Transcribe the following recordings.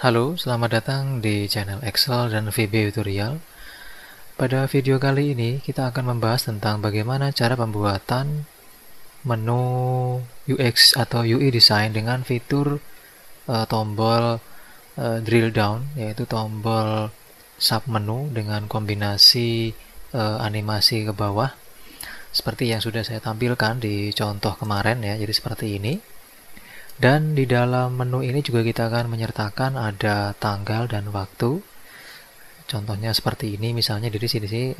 Halo, selamat datang di channel Excel dan VB Tutorial. Pada video kali ini kita akan membahas tentang bagaimana cara pembuatan menu UX atau UI design dengan fitur tombol drill down, yaitu tombol sub menu dengan kombinasi animasi ke bawah seperti yang sudah saya tampilkan di contoh kemarin ya. Jadi seperti ini. Dan di dalam menu ini juga kita akan menyertakan ada tanggal dan waktu. Contohnya seperti ini, misalnya dari sini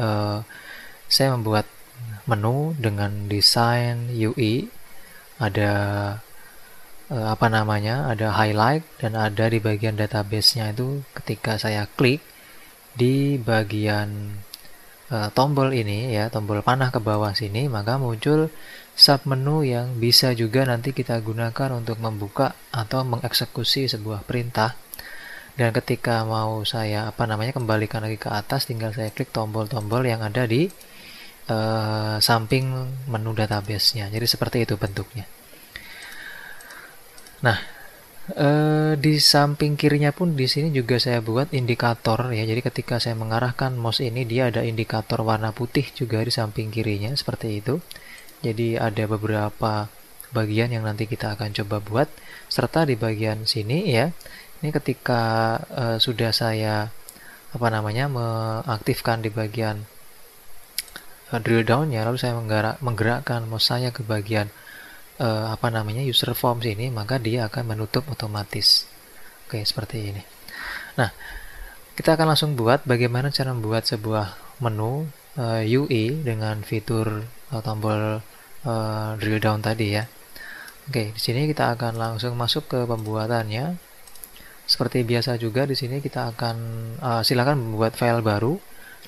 saya membuat menu dengan desain UI, ada ada highlight dan ada di bagian database-nya itu ketika saya klik di bagian tombol ini ya, tombol panah ke bawah sini, maka muncul sub menu yang bisa juga nanti kita gunakan untuk membuka atau mengeksekusi sebuah perintah. Dan ketika mau saya kembalikan lagi ke atas, tinggal saya klik tombol-tombol yang ada di samping menu database-nya. Jadi seperti itu bentuknya. Nah, di samping kirinya pun di sini juga saya buat indikator ya. Jadi ketika saya mengarahkan mouse ini, dia ada indikator warna putih juga di samping kirinya seperti itu. Jadi ada beberapa bagian yang nanti kita akan coba buat, serta di bagian sini ya. Ini ketika sudah saya mengaktifkan di bagian drill down-nya, lalu saya menggerakkan mouse saya ke bagian user form sini, maka dia akan menutup otomatis. Oke, seperti ini. Nah, kita akan langsung buat bagaimana cara membuat sebuah menu UI dengan fitur tombol drill down tadi ya. Oke, di sini kita akan langsung masuk ke pembuatannya. Seperti biasa juga di sini kita akan silakan membuat file baru,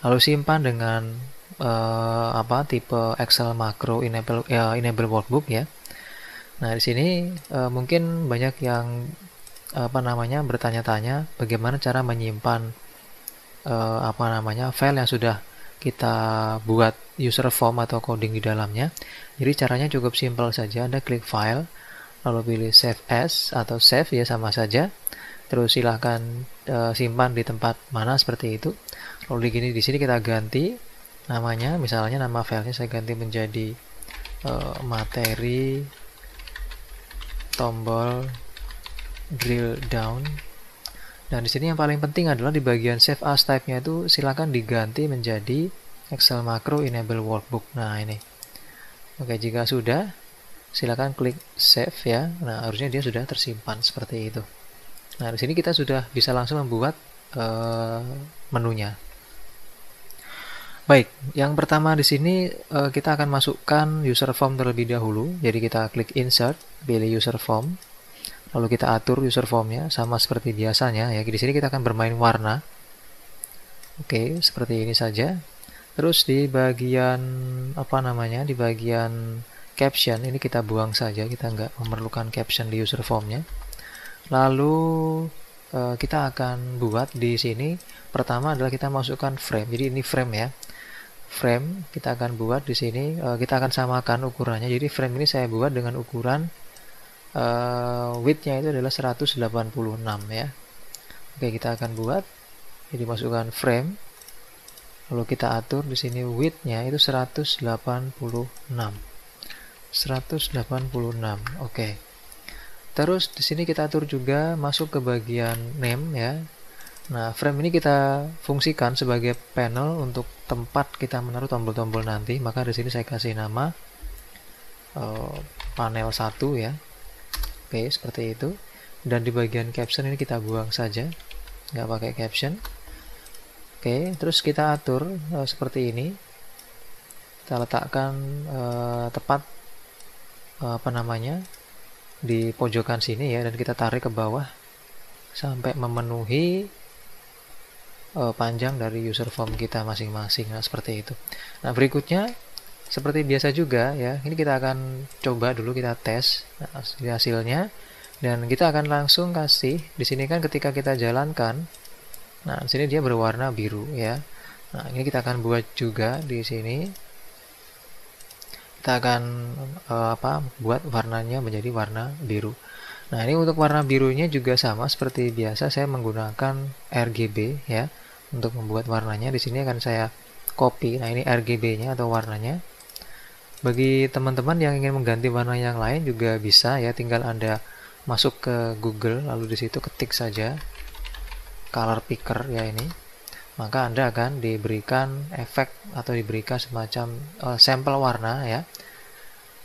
lalu simpan dengan tipe Excel Macro Enable Workbook ya. Nah, di sini mungkin banyak yang bertanya-tanya bagaimana cara menyimpan file yang sudah kita buat user form atau coding di dalamnya. Jadi caranya cukup simpel saja. Anda klik file, lalu pilih save as atau save ya, sama saja. Terus silahkan simpan di tempat mana seperti itu. Lalu di sini kita ganti namanya, misalnya nama filenya saya ganti menjadi materi tombol drill down. Dan di sini yang paling penting adalah di bagian save as type-nya itu silakan diganti menjadi Excel Macro Enable Workbook. Nah, ini. Oke, jika sudah, silakan klik save ya. Nah, harusnya dia sudah tersimpan seperti itu. Nah, di sini kita sudah bisa langsung membuat menunya. Baik, yang pertama di sini kita akan masukkan user form terlebih dahulu. Jadi kita klik insert, pilih user form. Lalu kita atur user formnya sama seperti biasanya ya. Di sini kita akan bermain warna. Oke, seperti ini saja. Terus di bagian di bagian caption ini kita buang saja, kita nggak memerlukan caption di user formnya. Lalu kita akan buat di sini pertama adalah kita masukkan frame. Jadi ini frame ya. Frame kita akan buat di sini, kita akan samakan ukurannya. Jadi frame ini saya buat dengan ukuran width-nya itu adalah 186 ya. Oke, kita akan buat. Jadi masukkan frame. Lalu kita atur di sini width-nya itu 186. 186. Oke. Terus di sini kita atur juga masuk ke bagian name ya. Nah, frame ini kita fungsikan sebagai panel untuk tempat kita menaruh tombol-tombol nanti. Maka di sini saya kasih nama panel 1 ya. Oke, seperti itu. Dan di bagian caption ini kita buang saja, nggak pakai caption. Oke, terus kita atur seperti ini. Kita letakkan tepat di pojokan sini ya, dan kita tarik ke bawah sampai memenuhi panjang dari user form kita masing-masing. Nah, seperti itu. Nah, berikutnya seperti biasa juga ya, ini kita akan coba dulu, kita tes hasilnya, dan kita akan langsung kasih di sini kan ketika kita jalankan. Nah, di sini dia berwarna biru ya. Nah, ini kita akan buat juga di sini. Kita akan buat warnanya menjadi warna biru. Nah, ini untuk warna birunya juga sama seperti biasa, saya menggunakan RGB ya untuk membuat warnanya. Di sini akan saya copy. Nah, ini RGB-nya atau warnanya. Bagi teman-teman yang ingin mengganti warna yang lain juga bisa ya, tinggal Anda masuk ke Google, lalu di situ ketik saja color picker ya ini. Maka Anda akan diberikan efek atau diberikan semacam sampel warna ya.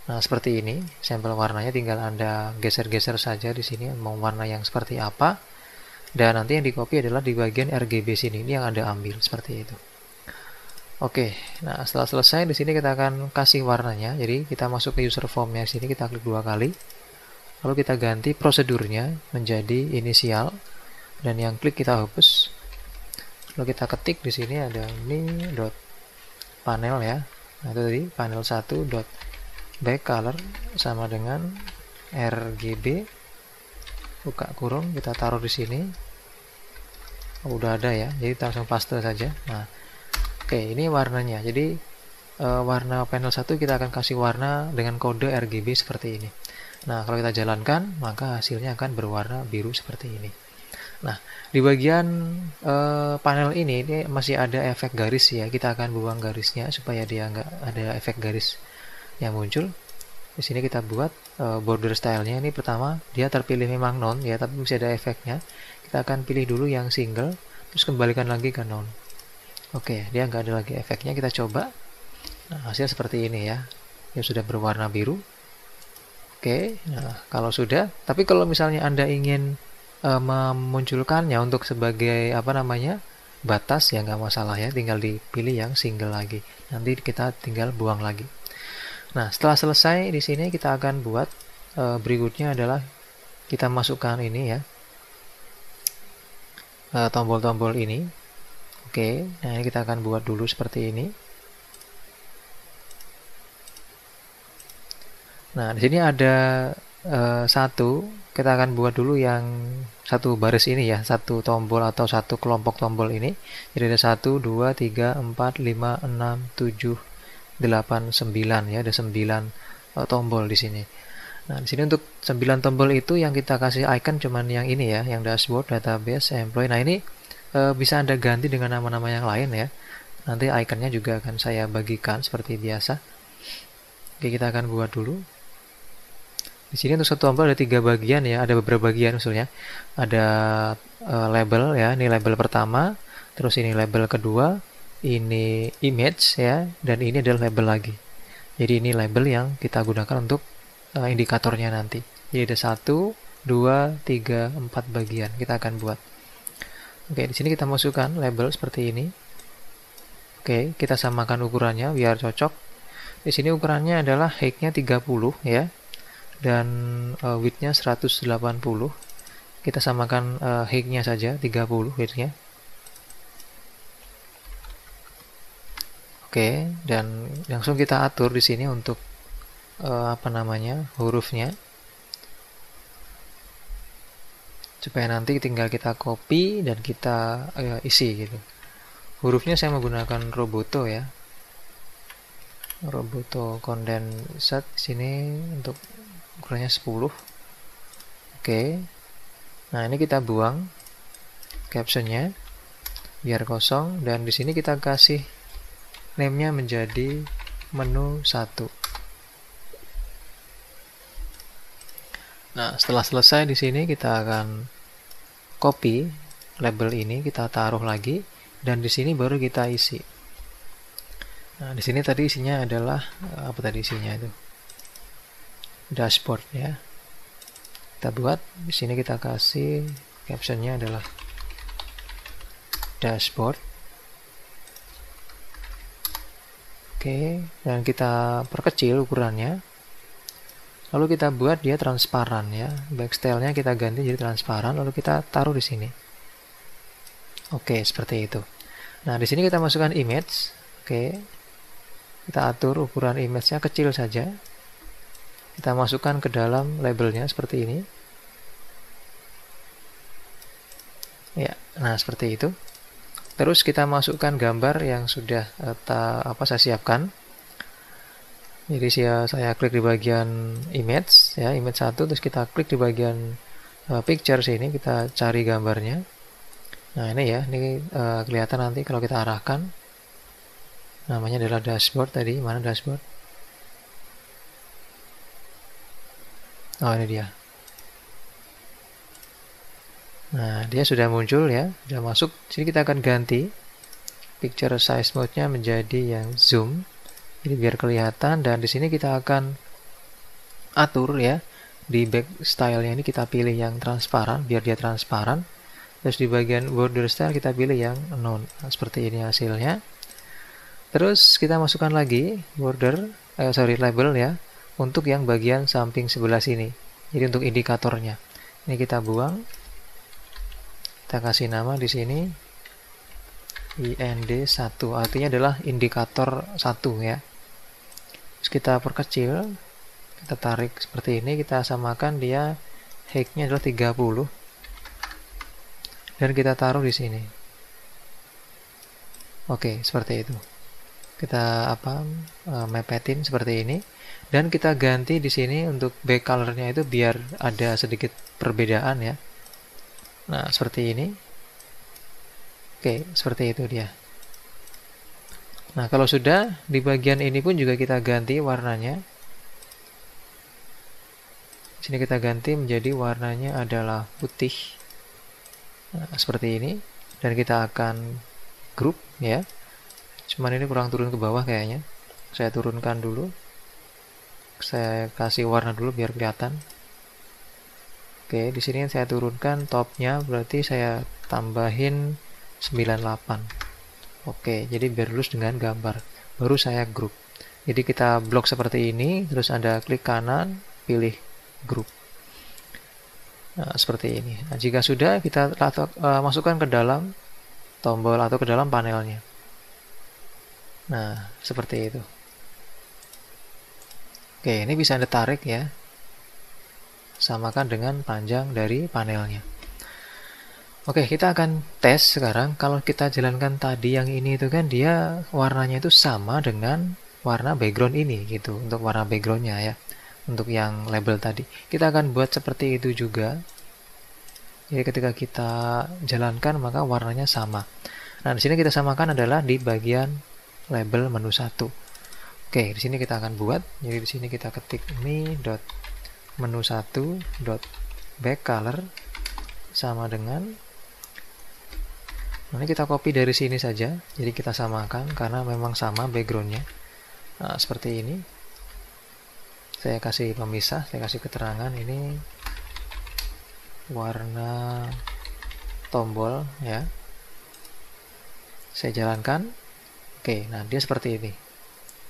Nah, seperti ini, sampel warnanya tinggal Anda geser-geser saja di sini mau warna yang seperti apa. Dan nanti yang di copy adalah di bagian RGB sini, ini yang Anda ambil seperti itu. Oke, nah setelah selesai di sini kita akan kasih warnanya. Jadi kita masuk ke user formnya sini, kita klik 2 kali. Lalu kita ganti prosedurnya menjadi inisial dan yang klik kita hapus. Lalu kita ketik di sini ada ini dot panel ya. Nah, itu tadi panel 1 dot back color sama dengan RGB, buka kurung, kita taruh di sini. Udah ada ya, jadi kita langsung paste saja. Nah, oke, ini warnanya. Jadi warna panel 1 kita akan kasih warna dengan kode RGB seperti ini. Nah, kalau kita jalankan, maka hasilnya akan berwarna biru seperti ini. Nah, di bagian panel ini masih ada efek garis ya. Kita akan buang garisnya supaya dia nggak ada efek garis yang muncul. Di sini kita buat border stylenya. Ini pertama dia terpilih memang non ya, tapi masih ada efeknya. Kita akan pilih dulu yang single, terus kembalikan lagi ke non. Oke, dia nggak ada lagi efeknya. Kita coba. Nah, hasil seperti ini ya. Dia sudah berwarna biru. Oke, nah kalau sudah, tapi kalau misalnya Anda ingin memunculkannya untuk sebagai apa namanya batas ya nggak masalah ya, tinggal dipilih yang single lagi. Nanti kita tinggal buang lagi. Nah, setelah selesai di sini kita akan buat berikutnya adalah kita masukkan ini ya, tombol-tombol ini. Oke, nah ini kita akan buat dulu seperti ini. Nah, di sini ada satu, kita akan buat dulu yang satu baris ini ya, satu tombol atau satu kelompok tombol ini. Jadi ada 1, 2, 3, 4, 5, 6, 7, 8, 9 ya, ada 9 tombol di sini. Nah, di sini untuk 9 tombol itu yang kita kasih icon cuman yang ini ya, yang dashboard, database, employee. Nah, ini bisa Anda ganti dengan nama-nama yang lain ya. Nanti iconnya juga akan saya bagikan seperti biasa. Oke, kita akan buat dulu. Di sini untuk satu tombol ada 3 bagian ya, ada beberapa bagian maksudnya. Ada label ya, ini label pertama, terus ini label kedua, ini image ya, dan ini adalah label lagi. Jadi ini label yang kita gunakan untuk indikatornya nanti. Jadi ada 1, 2, 3, 4 bagian kita akan buat. Oke, di sini kita masukkan label seperti ini. Oke, kita samakan ukurannya biar cocok. Di sini ukurannya adalah height-nya 30 ya. Dan width-nya 180. Kita samakan height-nya saja 30 width-nya. Oke, dan langsung kita atur di sini untuk apa namanya hurufnya, supaya nanti tinggal kita copy dan kita isi gitu. Hurufnya saya menggunakan Roboto ya, Roboto Condensed sini untuk ukurannya 10. Oke, nah ini kita buang captionnya biar kosong, dan di sini kita kasih name-nya menjadi menu 1. Nah, setelah selesai di sini kita akan copy label ini, kita taruh lagi, dan di sini baru kita isi. Nah, di sini tadi isinya adalah apa tadi isinya itu? Dashboard ya. Kita buat di sini, kita kasih captionnya adalah dashboard. Oke, dan kita perkecil ukurannya. Lalu kita buat dia transparan ya. Backstyle-nya kita ganti jadi transparan, lalu kita taruh di sini. Oke, seperti itu. Nah, di sini kita masukkan image. Oke. Kita atur ukuran image-nya kecil saja. Kita masukkan ke dalam labelnya seperti ini. Ya, nah seperti itu. Terus kita masukkan gambar yang sudah saya siapkan. Jadi saya klik di bagian image ya, image 1, terus kita klik di bagian picture sini, kita cari gambarnya. Nah ini ya, ini kelihatan nanti kalau kita arahkan. Namanya adalah dashboard tadi, mana dashboard? Oh ini dia. Nah dia sudah muncul ya, sudah masuk. Sini kita akan ganti picture size mode-nya menjadi yang zoom. Jadi biar kelihatan, dan di sini kita akan atur ya. Di back style-nya ini kita pilih yang transparan biar dia transparan. Terus di bagian border style kita pilih yang none. Nah, seperti ini hasilnya. Terus kita masukkan lagi border, label ya, untuk yang bagian samping sebelah sini. Jadi untuk indikatornya. Ini kita buang. Kita kasih nama di sini IND1, artinya adalah indikator 1 ya. Terus kita perkecil, kita tarik seperti ini, kita samakan dia height-nya adalah 30 dan kita taruh di sini. Oke, seperti itu. Kita mepetin seperti ini, dan kita ganti di sini untuk back color-nya itu biar ada sedikit perbedaan ya. Nah, seperti ini. Oke, seperti itu dia. Nah, kalau sudah, di bagian ini pun juga kita ganti warnanya. Sini kita ganti menjadi warnanya adalah putih. Nah, seperti ini. Dan kita akan group ya. Cuman ini kurang turun ke bawah kayaknya. Saya turunkan dulu. Saya kasih warna dulu biar kelihatan. Oke, di sini saya turunkan topnya, berarti saya tambahin 98. Oke, jadi biar lurus dengan gambar. Baru saya group. Jadi kita blok seperti ini, terus Anda klik kanan, pilih group. Nah, seperti ini. Nah, jika sudah, kita masukkan ke dalam tombol atau ke dalam panelnya. Nah, seperti itu. Oke, ini bisa Anda tarik ya. Samakan dengan panjang dari panelnya. Oke, kita akan tes sekarang. Kalau kita jalankan tadi yang ini itu kan dia warnanya itu sama dengan warna background ini gitu. Untuk warna backgroundnya ya. Untuk yang label tadi. Kita akan buat seperti itu juga. Jadi ketika kita jalankan maka warnanya sama. Nah, di sini kita samakan adalah di bagian label menu 1. Oke, di sini kita akan buat. Jadi di sini kita ketik mi.menu1.backcolor sama dengan. Ini kita copy dari sini saja, jadi kita samakan karena memang sama backgroundnya. Nah, seperti ini. Saya kasih pemisah, saya kasih keterangan ini warna tombol ya. Saya jalankan. Oke, nah dia seperti ini.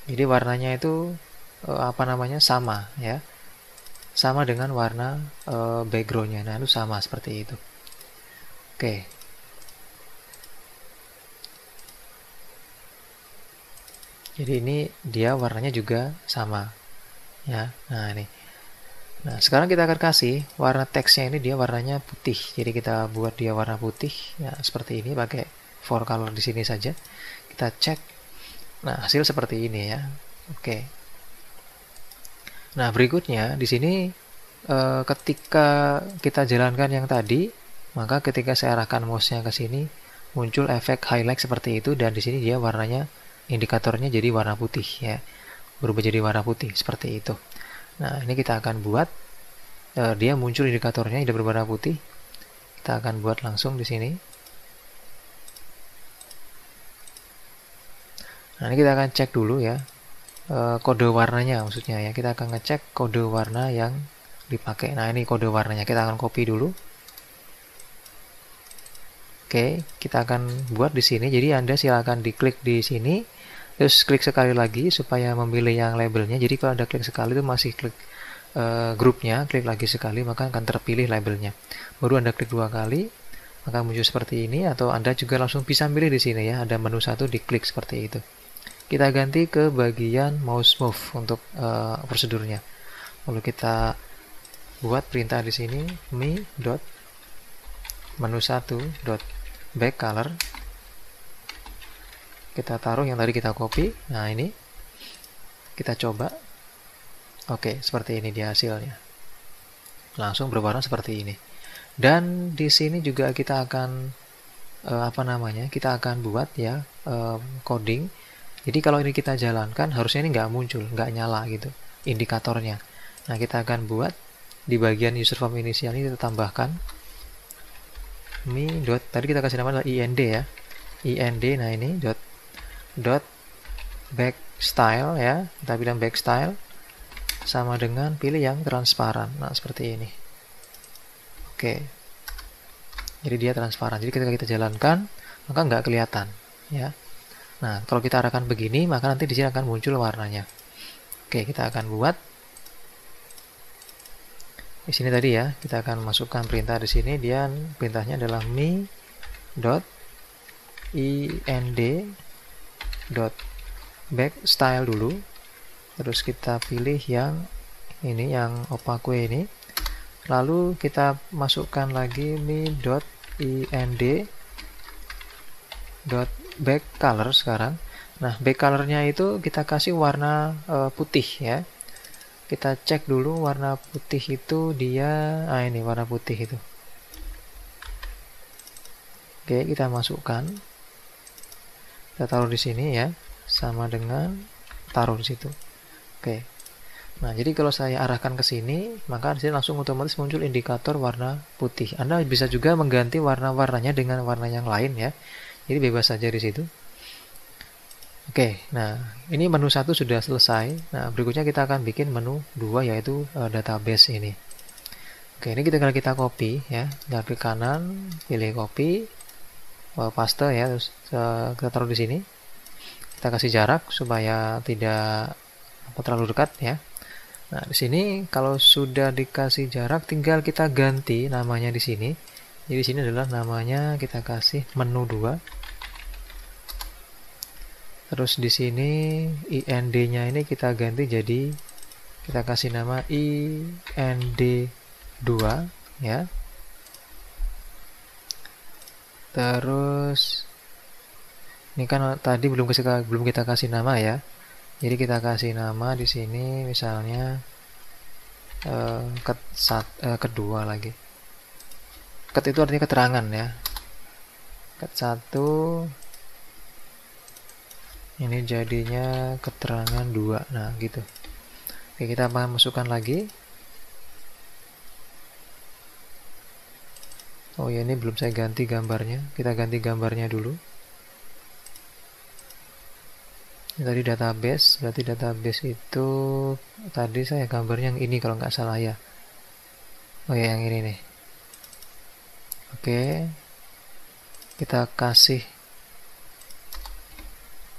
Jadi warnanya itu sama ya. Sama dengan warna backgroundnya. Nah, itu sama seperti itu. Oke. Jadi ini dia warnanya juga sama ya. Nah ini. Nah sekarang kita akan kasih warna teksnya ini dia warnanya putih. Jadi kita buat dia warna putih ya seperti ini pakai for color di sini saja. Kita cek. Nah hasil seperti ini ya. Oke. Nah berikutnya di sini ketika kita jalankan yang tadi, maka ketika saya arahkan mouse-nya ke sini muncul efek highlight seperti itu, dan di sini dia warnanya indikatornya jadi warna putih ya, berubah jadi warna putih seperti itu. Nah ini kita akan buat dia muncul indikatornya tidak berwarna putih. Kita akan buat langsung di sini. Nah ini kita akan cek dulu ya kode warnanya, maksudnya ya kita akan ngecek kode warna yang dipakai. Nah ini kode warnanya, kita akan copy dulu. Oke, kita akan buat di sini. Jadi Anda silakan diklik di sini, terus klik sekali lagi supaya memilih yang labelnya. Jadi kalau Anda klik sekali itu masih klik grupnya, klik lagi sekali maka akan terpilih labelnya. Baru Anda klik 2 kali maka muncul seperti ini, atau Anda juga langsung bisa pilih di sini ya, ada menu 1 diklik seperti itu. Kita ganti ke bagian mouse move untuk prosedurnya. Lalu kita buat perintah di sini mi.menu1.backcolor. Kita taruh yang tadi kita copy. Nah ini kita coba Oke, seperti ini dia hasilnya. Langsung berwarna seperti ini. Dan di sini juga kita akan kita akan buat ya coding. Jadi kalau ini kita jalankan, harusnya ini nggak muncul, nggak nyala gitu indikatornya. Nah, kita akan buat di bagian user form inisial ini kita tambahkan tadi kita kasih nama adalah ind ya, ind. Nah, ini dot back style ya, kita bilang back style sama dengan pilih yang transparan. Nah, seperti ini. Oke, jadi dia transparan, jadi ketika kita jalankan maka nggak kelihatan ya. Nah, kalau kita arahkan begini maka nanti di sini akan muncul warnanya. Oke, kita akan buat di sini tadi ya, kita akan masukkan perintah di sini. Dia perintahnya adalah mi.ind.backstyle dulu. Terus kita pilih yang ini, yang opaque ini. Lalu kita masukkan lagi mi.ind.backcolor sekarang. Nah, backcolornya itu kita kasih warna putih ya. Kita cek dulu warna putih itu dia, ini warna putih itu. Oke, kita masukkan. Kita taruh di sini ya, sama dengan taruh di situ. Oke. Nah, jadi kalau saya arahkan ke sini, maka di sini langsung otomatis muncul indikator warna putih. Anda bisa juga mengganti warna-warnanya dengan warna yang lain ya. Jadi bebas saja di situ. Oke, nah ini menu 1 sudah selesai. Nah, berikutnya kita akan bikin menu 2 yaitu database ini. Oke, ini kalau kita copy ya, dari klik kanan, pilih copy, paste ya, terus kita taruh di sini. Kita kasih jarak supaya tidak terlalu dekat ya. Nah, di sini kalau sudah dikasih jarak, tinggal kita ganti namanya di sini. Jadi di sini adalah namanya kita kasih menu 2. Terus di sini ind-nya ini kita ganti jadi kita kasih nama ind2 ya. Terus ini kan tadi belum kita kasih nama ya. Jadi kita kasih nama di sini misalnya kedua lagi. Ket itu artinya keterangan ya. Ket 1 ini jadinya keterangan 2. Nah, gitu. Oke, kita masukkan lagi. Oh ya, ini belum saya ganti gambarnya. Kita ganti gambarnya dulu. Ini tadi database. Berarti database itu tadi saya gambarnya yang ini kalau nggak salah ya. Oh ya, yang ini nih. Oke. Kita kasih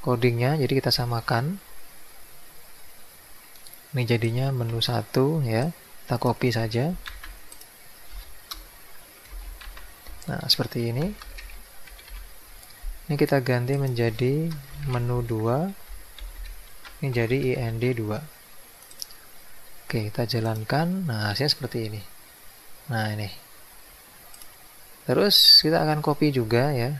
codingnya, jadi kita samakan. Ini jadinya menu 1 ya, kita copy saja. Nah, seperti ini. Ini kita ganti menjadi menu 2. Ini jadi ind2. Oke, kita jalankan. Nah, hasilnya seperti ini. Nah, ini. Terus kita akan copy juga ya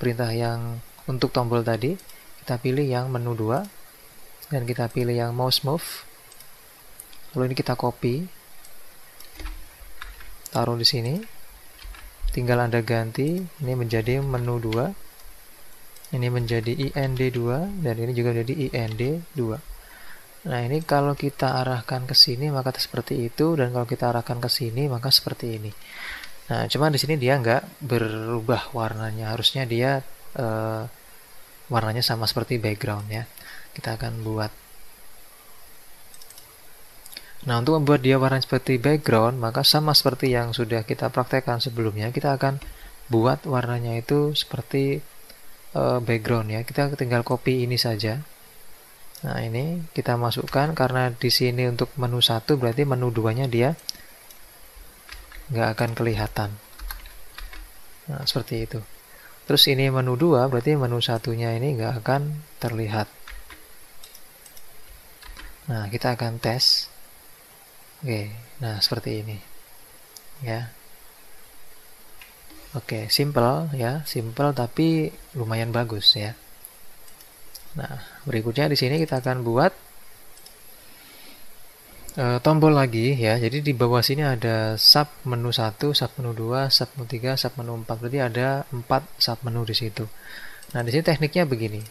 perintah yang untuk tombol tadi, kita pilih yang menu 2 dan kita pilih yang mouse move. Lalu ini kita copy, taruh di sini. Tinggal Anda ganti ini menjadi menu 2. Ini menjadi ind2 dan ini juga menjadi ind2. Nah, ini kalau kita arahkan ke sini maka seperti itu, dan kalau kita arahkan ke sini maka seperti ini. Nah, cuma di sini dia nggak berubah warnanya. Harusnya dia warnanya sama seperti background ya. Kita akan buat. Nah, untuk membuat dia warna seperti background, maka sama seperti yang sudah kita praktekkan sebelumnya, kita akan buat warnanya itu seperti background ya. Kita tinggal copy ini saja. Nah, ini kita masukkan karena di sini untuk menu 1 berarti menu 2-nya dia nggak akan kelihatan. Nah, seperti itu. Terus ini menu 2, berarti menu 1-nya ini nggak akan terlihat. Nah, kita akan tes. Oke, nah seperti ini. Ya. Oke, simple ya, simple tapi lumayan bagus ya. Nah, berikutnya di sini kita akan buat tombol lagi ya. Jadi di bawah sini ada sub menu 1, sub menu 2, sub menu 3, sub menu 4. Berarti ada 4 sub menu di situ. Nah, di sini tekniknya begini.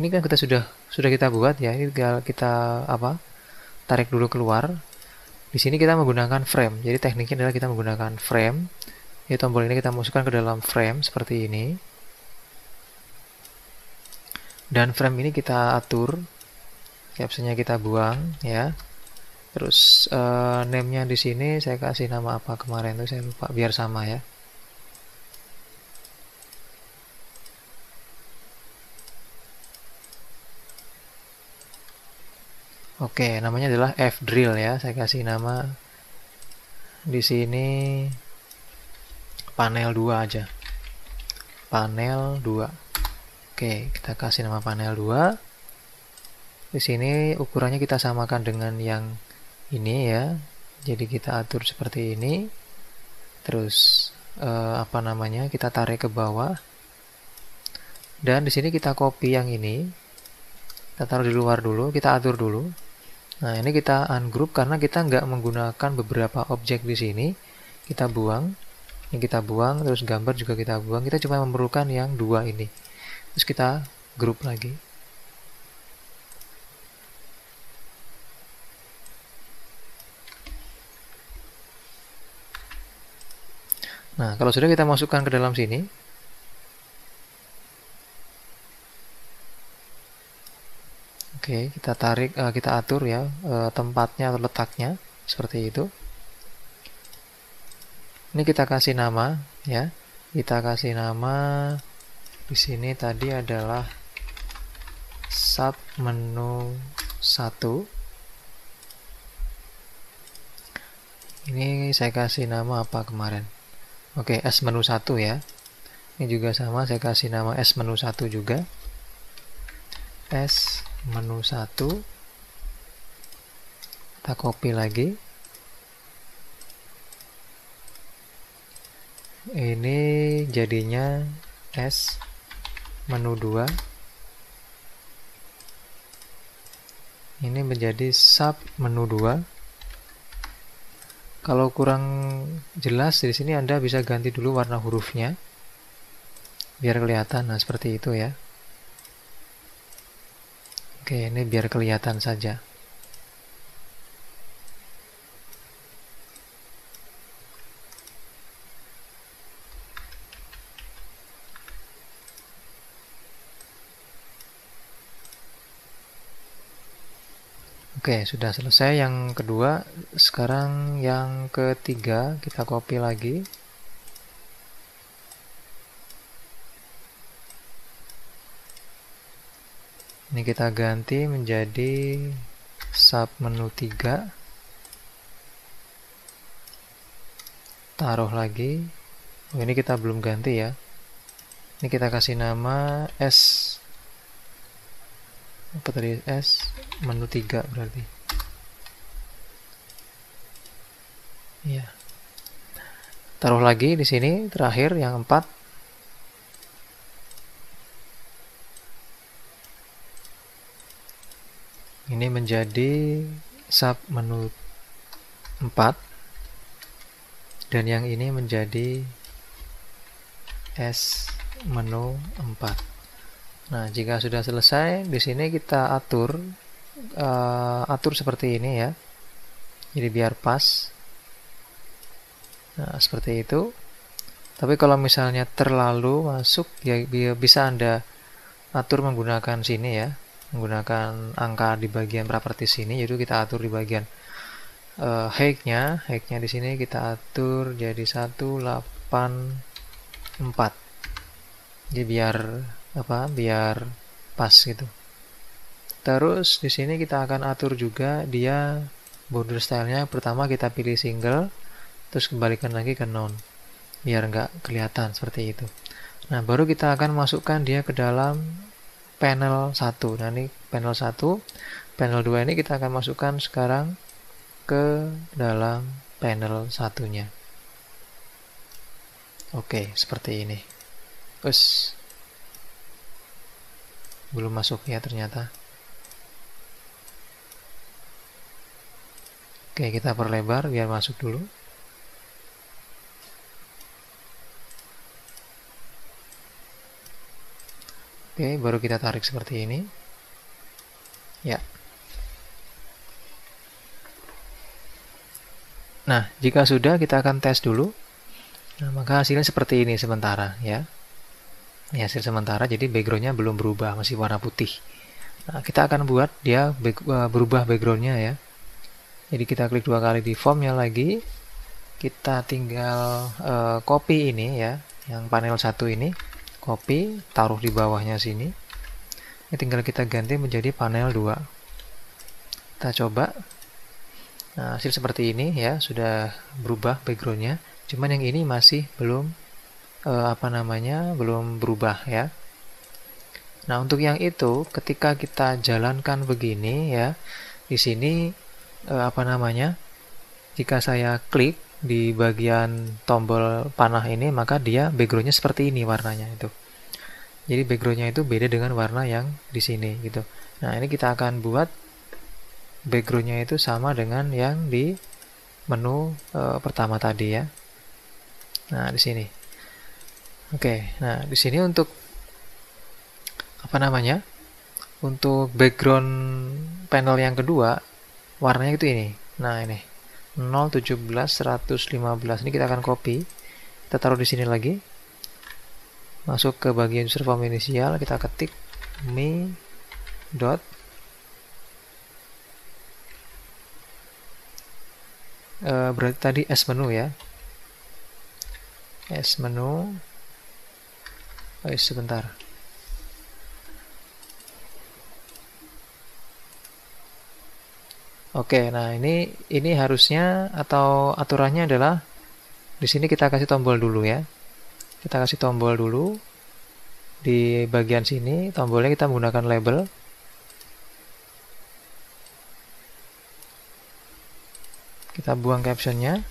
Ini kan kita sudah kita buat ya. Ini tinggal kita apa? Tarik dulu keluar. Di sini kita menggunakan frame. Jadi tekniknya adalah kita menggunakan frame. Jadi tombol ini kita masukkan ke dalam frame seperti ini. Dan frame ini kita atur. Captionnya kita buang ya. Terus name-nya di sini saya kasih nama apa kemarin tuh saya lupa, biar sama ya. Oke, namanya adalah fdrill ya. Saya kasih nama di sini panel 2 aja. Panel 2. Oke, kita kasih nama panel 2. Di sini ukurannya kita samakan dengan yang ini ya. Jadi kita atur seperti ini. Terus apa namanya? Kita tarik ke bawah. Dan di sini kita copy yang ini. Kita taruh di luar dulu, kita atur dulu. Nah, ini kita ungroup karena kita nggak menggunakan beberapa objek di sini. Kita buang. Ini kita buang, terus gambar juga kita buang. Kita cuma memerlukan yang dua ini. Terus kita group lagi. Nah, kalau sudah kita masukkan ke dalam sini, oke, kita tarik, kita atur ya tempatnya atau letaknya seperti itu. Ini kita kasih nama ya, kita kasih nama di sini tadi adalah sub menu 1. Ini saya kasih nama apa kemarin? Oke, S menu 1 ya. Ini juga sama, saya kasih nama S menu 1 juga. S menu 1. Kita copy lagi. Ini jadinya S menu 2. Ini menjadi sub menu 2. Kalau kurang jelas di sini Anda bisa ganti dulu warna hurufnya biar kelihatan. Nah, seperti itu ya. Oke, ini biar kelihatan saja. Oke, sudah selesai yang kedua. Sekarang yang ketiga, kita copy lagi. Ini kita ganti menjadi sub menu 3. Taruh lagi. Oh, ini kita belum ganti ya. Ini kita kasih nama S. Apa tadi? S menu 3 berarti. Iya. Taruh lagi di sini terakhir yang 4. Ini menjadi sub menu 4 dan yang ini menjadi S menu 4. Nah, jika sudah selesai, di sini kita atur seperti ini ya. Jadi biar pas. Nah, seperti itu. Tapi kalau misalnya terlalu masuk, ya bisa Anda atur menggunakan sini ya. Menggunakan angka di bagian properties sini. Jadi kita atur di bagian height-nya di sini kita atur jadi 184. Jadi biar pas gitu. Terus di sini kita akan atur juga dia border stylenya. Pertama kita pilih single, terus kembalikan lagi ke none, biar nggak kelihatan seperti itu. Nah, baru kita akan masukkan dia ke dalam panel 1. Nah, ini panel 1, panel 2 ini kita akan masukkan sekarang ke dalam panel satunya. Oke, seperti ini. Terus belum masuk ya ternyata. Oke, kita perlebar biar masuk dulu. Oke, baru kita tarik seperti ini. Ya. Nah, jika sudah, kita akan tes dulu. Nah, maka hasilnya seperti ini sementara, ya. Ini hasil sementara, jadi backgroundnya belum berubah, masih warna putih. Nah, kita akan buat dia berubah backgroundnya, ya. Jadi kita klik 2 kali di formnya lagi. Kita tinggal copy ini, ya, yang panel 1 ini. Copy, taruh di bawahnya sini. Ini tinggal kita ganti menjadi panel 2. Kita coba. Nah, hasil seperti ini, ya, sudah berubah backgroundnya. Cuman yang ini masih belum belum berubah, ya. Nah, untuk yang itu ketika kita jalankan begini, ya, di sini jika saya klik di bagian tombol panah ini, maka dia backgroundnya seperti ini warnanya itu. Jadi backgroundnya itu beda dengan warna yang di sini gitu. Nah, ini kita akan buat backgroundnya itu sama dengan yang di menu pertama tadi, ya. Nah, di sini. Oke, nah di sini untuk untuk background panel yang kedua warnanya itu ini. Nah, ini 0, 17, 115. Ini kita akan copy. Kita taruh di sini lagi. Masuk ke bagian user form inisial, kita ketik me dot berarti tadi S menu, ya. S menu. Sebentar. Oke, nah ini harusnya atau aturannya adalah di sini kita kasih tombol dulu, ya. Kita kasih tombol dulu di bagian sini. Tombolnya kita menggunakan label. Kita buang captionnya.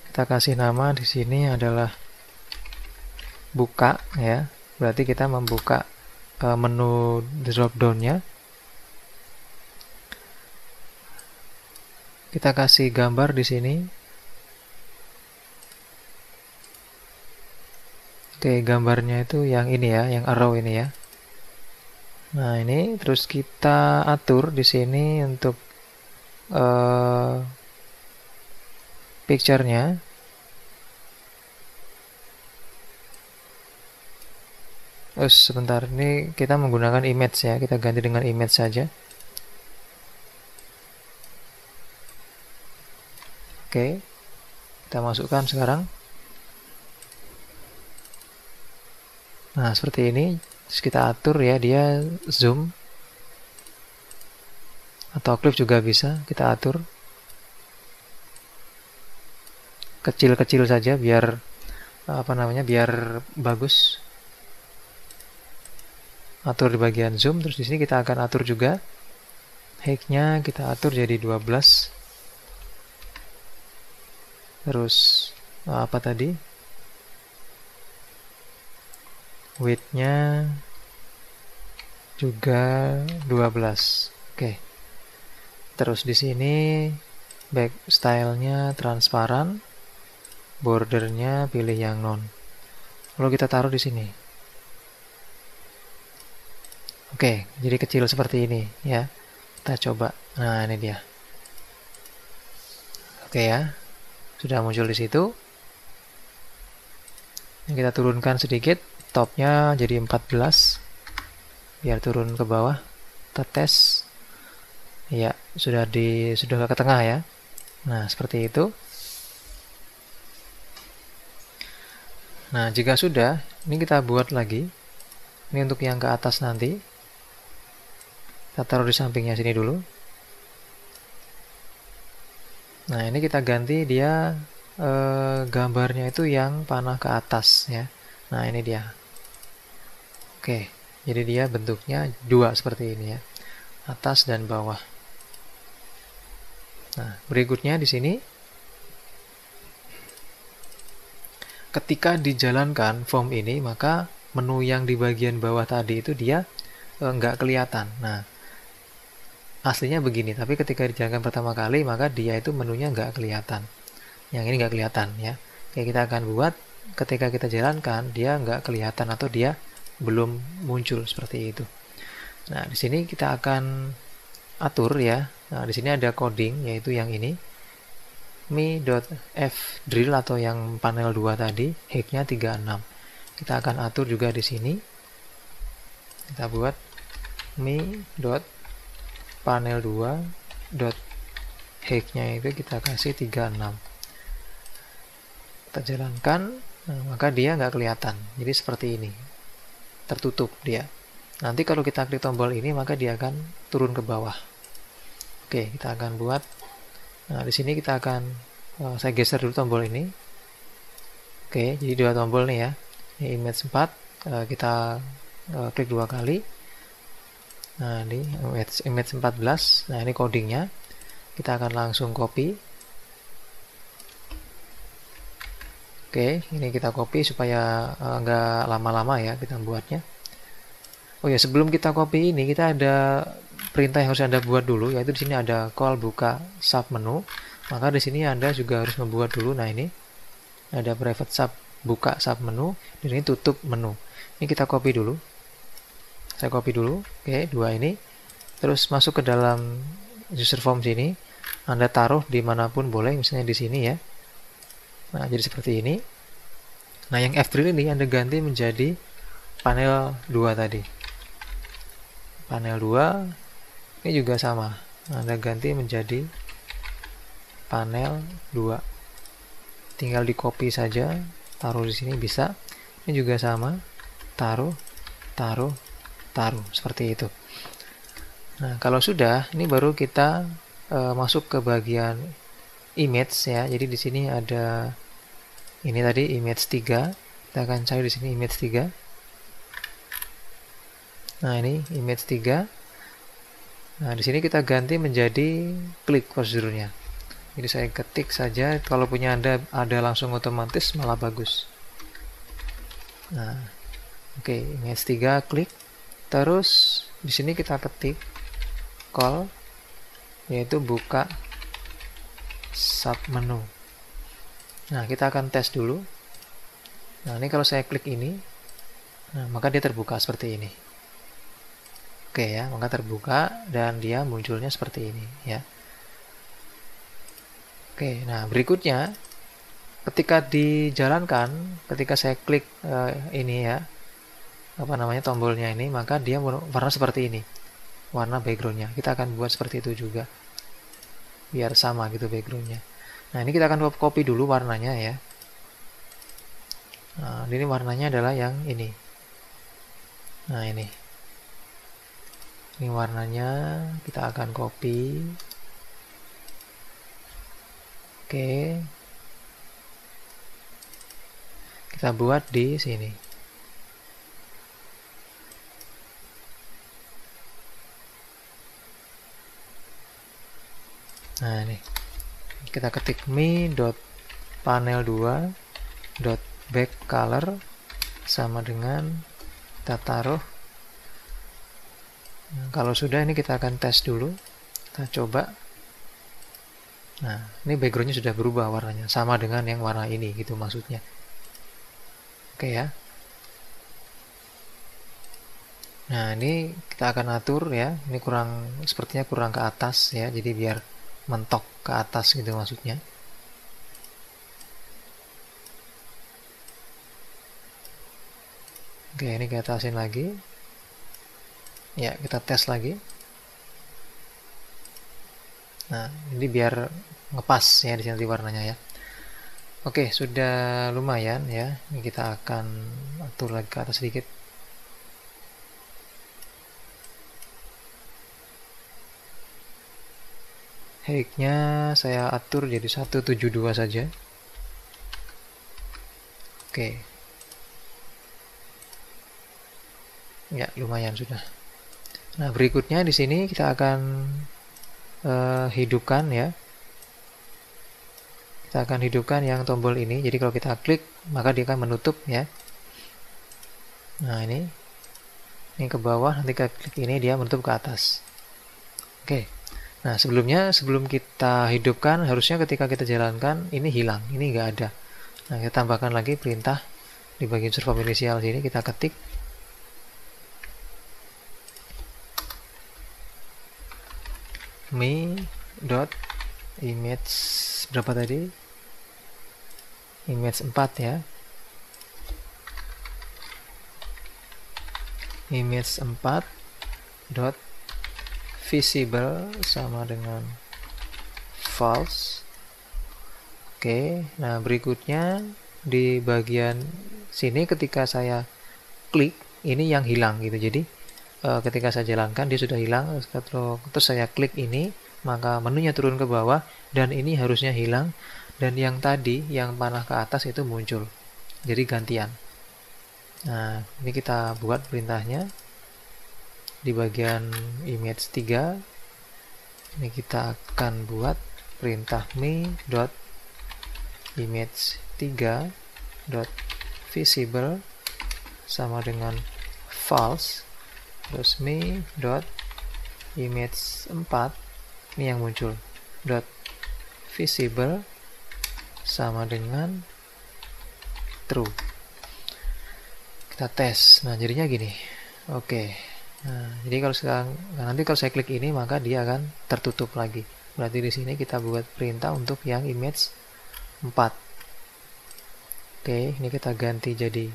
Kita kasih nama di sini adalah buka, ya. Berarti kita membuka menu drop down-nya. Kita kasih gambar di sini. Oke, gambarnya itu yang ini, ya, yang arrow ini, ya. Nah, ini terus kita atur di sini untuk picture-nya. Sebentar, ini kita menggunakan image, ya. Kita ganti dengan image saja. Oke, kita masukkan sekarang. Nah, seperti ini. Terus kita atur, ya, dia zoom atau clip juga bisa kita atur kecil-kecil saja biar biar bagus. Atur di bagian zoom. Terus di sini kita akan atur juga height-nya, kita atur jadi 12. Terus width-nya juga 12. Oke. Terus di sini back style-nya transparan, bordernya pilih yang non. Lalu kita taruh di sini. Oke, jadi kecil seperti ini, ya. Kita coba. Nah, ini dia. Oke, ya. Sudah muncul di situ. Ini kita turunkan sedikit, topnya jadi 14. Biar turun ke bawah. Kita tes. Ya, sudah ke tengah, ya. Nah, seperti itu. Nah, jika sudah, ini kita buat lagi. Ini untuk yang ke atas nanti. Kita taruh di sampingnya sini dulu. Nah, ini kita ganti dia gambarnya itu yang panah ke atas, ya. Nah, ini dia. Oke, jadi dia bentuknya dua seperti ini, ya. Atas dan bawah. Nah, berikutnya di sini ketika dijalankan form ini, maka menu yang di bagian bawah tadi itu dia nggak kelihatan. Nah, aslinya begini, tapi ketika dijalankan pertama kali maka dia itu menunya nggak kelihatan. Yang ini nggak kelihatan ya. Oke, kita akan buat ketika kita jalankan dia nggak kelihatan atau dia belum muncul seperti itu. Nah, di sini kita akan atur ya. Nah, di sini ada coding yaitu yang ini mi.fdrill atau yang panel 2 tadi, height-nya 36. Kita akan atur juga di sini. Kita buat mi.panel2.height-nya itu kita kasih 36. Kita jalankan, nah, maka dia nggak kelihatan. Jadi seperti ini, tertutup dia. Nanti kalau kita klik tombol ini, maka dia akan turun ke bawah. Oke, kita akan buat. Nah, di sini kita akan saya geser dulu tombol ini. Oke, jadi dua tombol nih ya. Ini image 4, kita klik 2 kali. Nah, ini image 14. Nah, ini codingnya. Kita akan langsung copy. Oke, ini kita copy supaya nggak lama-lama ya kita buatnya. Oh ya, sebelum kita copy ini, kita ada perintah yang harus Anda buat dulu, yaitu di sini ada call buka sub menu. Maka di sini Anda juga harus membuat dulu. Nah, ini ada private sub buka sub menu, dan ini tutup menu. Ini kita copy dulu. Saya copy dulu. Oke, dua ini. Terus masuk ke dalam user form sini. Anda taruh dimanapun boleh, misalnya di sini ya. Nah, jadi seperti ini. Nah, yang F-drill ini Anda ganti menjadi panel 2 tadi. Panel 2 ini juga sama. Anda ganti menjadi panel 2. Tinggal di copy saja, taruh di sini bisa. Ini juga sama. Taruh, taruh, taruh, seperti itu. Nah, kalau sudah, ini baru kita masuk ke bagian image ya. Jadi di sini ada ini tadi image 3. Kita akan cari di sini image 3. Nah, ini image 3. Nah, di sini kita ganti menjadi klik prosedurnya. Jadi saya ketik saja, kalau punya Anda ada langsung otomatis malah bagus. Nah, oke, image 3 klik. Terus di sini kita ketik call, yaitu buka sub menu. Nah, kita akan tes dulu. Nah, ini kalau saya klik ini, nah, maka dia terbuka seperti ini. Oke ya, maka terbuka dan dia munculnya seperti ini ya. Oke, nah berikutnya ketika dijalankan, ketika saya klik ini ya, apa namanya tombolnya ini, maka dia warna seperti ini, warna backgroundnya. Kita akan buat seperti itu juga, biar sama gitu backgroundnya. Nah, ini kita akan copy dulu warnanya ya. Nah, ini warnanya adalah yang ini. Nah, ini warnanya kita akan copy. Oke, kita buat di sini. Nah, ini kita ketik mi.panel2.backcolor sama dengan kita taruh. Nah, kalau sudah, ini kita akan tes dulu. Kita coba. Nah, ini backgroundnya sudah berubah warnanya, sama dengan yang warna ini gitu maksudnya. Oke ya. Nah, ini kita akan atur ya. Ini sepertinya kurang ke atas ya, jadi biar mentok ke atas gitu maksudnya. Oke, ini kita atasin lagi. Ya, kita tes lagi. Nah, ini biar ngepas ya di sini warnanya ya. Oke, sudah lumayan ya. Ini kita akan atur lagi ke atas sedikit. Height-nya saya atur jadi 172 saja. Oke. Ya, lumayan sudah. Nah, berikutnya di sini kita akan hidupkan ya. Kita akan hidupkan yang tombol ini. Jadi kalau kita klik, maka dia akan menutup ya. Nah, ini ke bawah, nanti kita klik ini dia menutup ke atas. Oke. Nah, sebelum kita hidupkan, harusnya ketika kita jalankan ini hilang, ini nggak ada. Nah, kita tambahkan lagi perintah di bagian server inisial sini, kita ketik me.image berapa tadi? Image 4 ya. Image 4 dot visible sama dengan false. Oke, nah berikutnya di bagian sini ketika saya klik ini yang hilang gitu. Jadi ketika saya jalankan dia sudah hilang, terus saya klik ini maka menunya turun ke bawah dan ini harusnya hilang, dan yang tadi yang panah ke atas itu muncul, jadi gantian. Nah, ini kita buat perintahnya di bagian image 3. Ini kita akan buat perintah me.image3.visible sama dengan false, terus me.image4 ini yang muncul dot visible sama dengan true. Kita tes. Nah, jadinya gini. Oke. Nah, jadi kalau sekarang nanti kalau saya klik ini maka dia akan tertutup lagi. Berarti di sini kita buat perintah untuk yang image 4. Oke, ini kita ganti jadi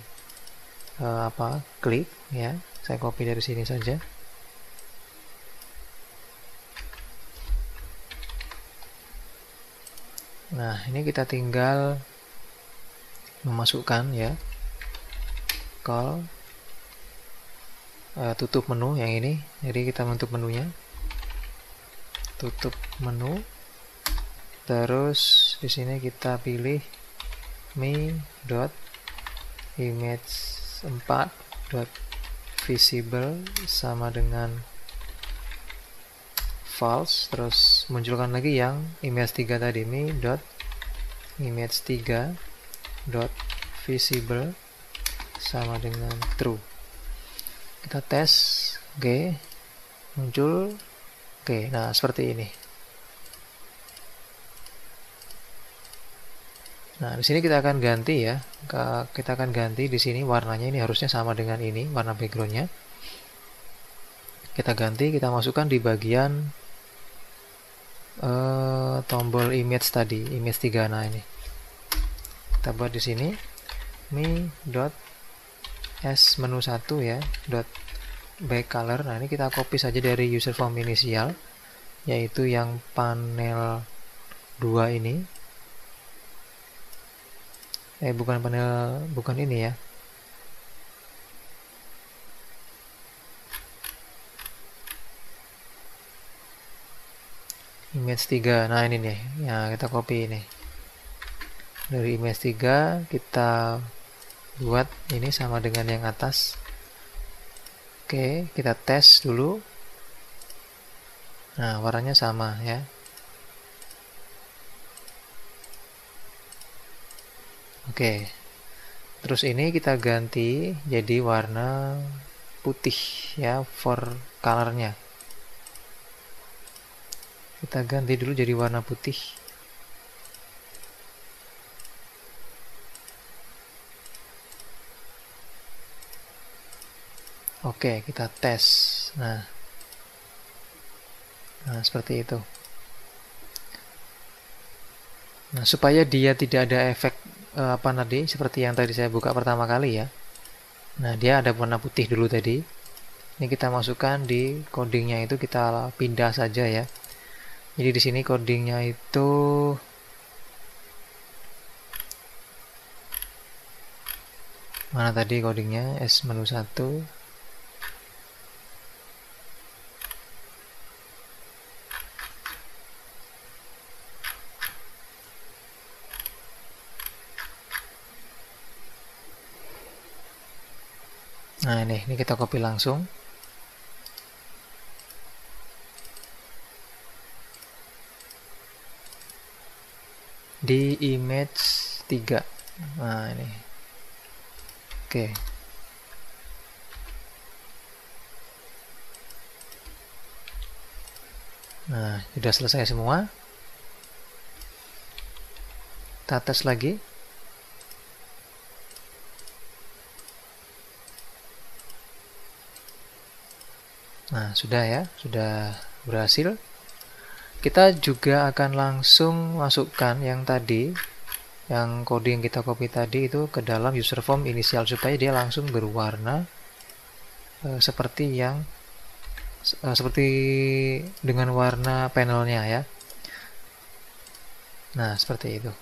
klik ya. Saya copy dari sini saja. Nah, ini kita tinggal memasukkan ya call tutup menu yang ini. Jadi kita menutup menunya, tutup menu, terus di sini kita pilih me.image4.visible sama dengan false, terus munculkan lagi yang image 3 tadi, me.image3.visible sama dengan true. Kita tes. Oke, muncul. Oke, nah seperti ini. Nah, di sini kita akan ganti ya. Kita akan ganti di sini warnanya, ini harusnya sama dengan ini warna backgroundnya. Kita ganti, kita masukkan di bagian tombol image tadi, image 3. Nah, ini kita buat di sini me.s menu 1 ya, back color. Nah, ini kita copy saja dari user form inisial, yaitu yang panel 2 ini. Bukan ini ya. Image 3. Nah, ini nih. Ya, kita copy ini. Dari image 3 kita buat ini sama dengan yang atas. Oke, kita tes dulu. Nah, warnanya sama ya. Oke. Terus ini kita ganti jadi warna putih ya, for colornya. Kita ganti dulu jadi warna putih. Oke, kita tes. Nah, seperti itu. Nah, supaya dia tidak ada efek seperti yang tadi saya buka pertama kali ya. Nah, dia ada warna putih dulu tadi. Ini kita masukkan di codingnya, itu kita pindah saja ya. Jadi di sini codingnya itu mana tadi codingnya? S menu 1. Nah, ini kita copy langsung. Di image 3. Nah, ini. Oke. Nah, sudah selesai semua. Kita tes lagi. Nah, sudah ya, sudah berhasil. Kita juga akan langsung masukkan yang tadi, yang kode yang kita copy tadi itu ke dalam user form inisial supaya dia langsung berwarna seperti dengan warna panelnya ya. Nah, seperti itu.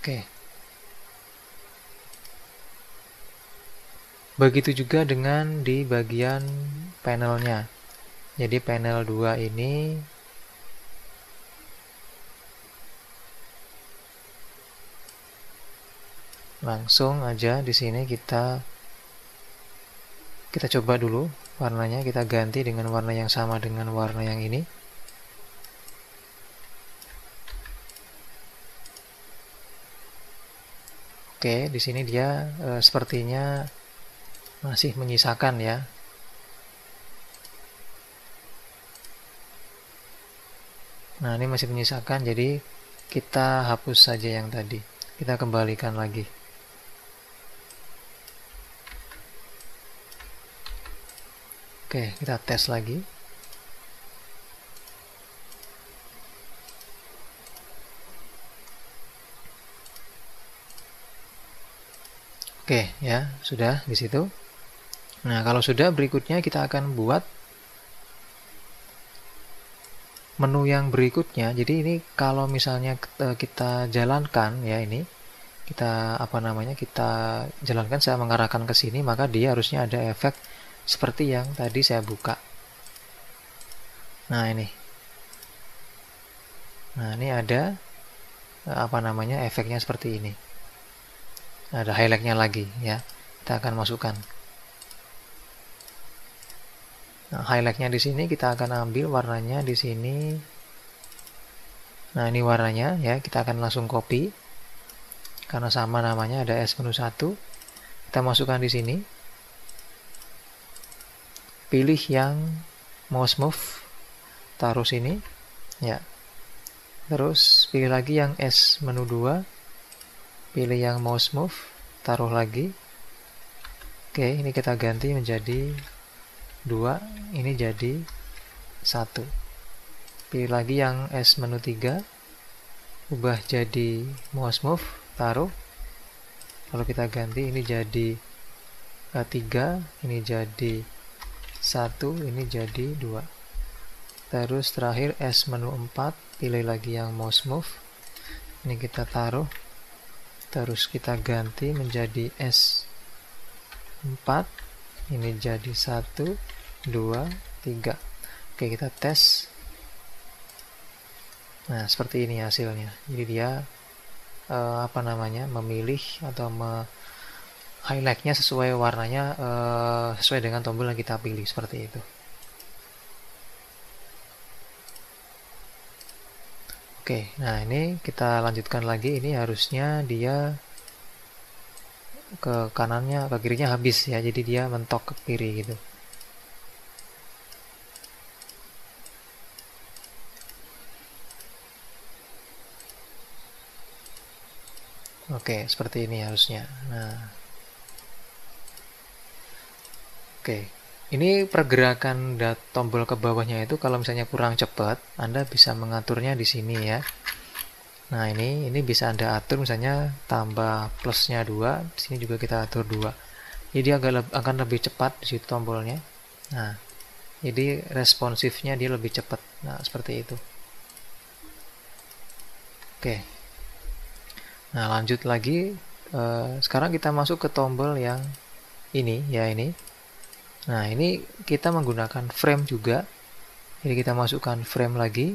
Oke. Begitu juga dengan di bagian panelnya. Jadi panel 2 ini langsung aja di sini kita coba dulu warnanya, kita ganti dengan warna yang sama dengan warna yang ini. Oke, di sini dia sepertinya masih menyisakan ya. Nah, ini masih menyisakan, jadi kita hapus saja yang tadi. Kita kembalikan lagi. Oke, kita tes lagi. Oke, ya, sudah di situ. Nah, kalau sudah, berikutnya kita akan buat menu yang berikutnya. Jadi ini kalau misalnya kita jalankan ya, ini kita kita jalankan, saya mengarahkan ke sini, maka dia harusnya ada efek seperti yang tadi saya buka. Nah, ini. Nah, ini ada efeknya seperti ini. Ada highlightnya lagi ya. Kita akan masukkan. Nah, highlightnya di sini kita akan ambil warnanya di sini. Nah, ini warnanya ya, kita akan langsung copy. Karena sama namanya, ada S menu 1. Kita masukkan di sini. Pilih yang mouse move, taruh sini ya. Terus pilih lagi yang S menu 2. Pilih yang mouse move, taruh lagi. Oke, ini kita ganti menjadi 2, ini jadi 1. Pilih lagi yang S menu 3, ubah jadi mouse move, taruh. Lalu kita ganti, ini jadi 3, ini jadi 1, ini jadi 2. Terus terakhir S menu 4, pilih lagi yang mouse move, ini kita taruh. Terus kita ganti menjadi S4, ini jadi 1, 2, 3. Oke, kita tes. Nah, seperti ini hasilnya. Jadi dia memilih atau highlightnya sesuai warnanya, sesuai dengan tombol yang kita pilih, seperti itu. Oke, nah ini kita lanjutkan lagi. Ini harusnya dia ke kanannya, ke kirinya habis ya, jadi dia mentok ke kiri gitu. Oke, seperti ini harusnya. Nah, oke, ini pergerakan tombol ke bawahnya itu kalau misalnya kurang cepat, Anda bisa mengaturnya di sini ya. Nah, ini bisa Anda atur, misalnya tambah plusnya 2, di sini juga kita atur 2. Jadi dia akan lebih cepat di situ tombolnya. Nah, jadi responsifnya dia lebih cepat. Nah, seperti itu. Oke. Nah, lanjut lagi. Sekarang kita masuk ke tombol yang ini ya, ini. Nah, ini kita menggunakan frame juga. Jadi kita masukkan frame lagi.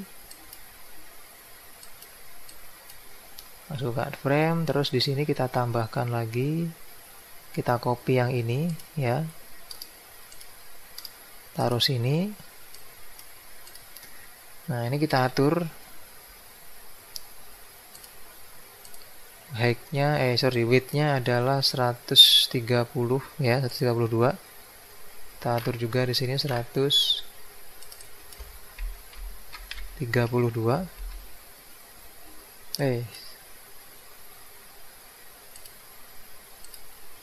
Masukkan frame, terus di sini kita tambahkan lagi. Kita copy yang ini ya. Taruh sini. Nah, ini kita atur width-nya adalah 130 ya, 132. Kita atur juga di sini 132.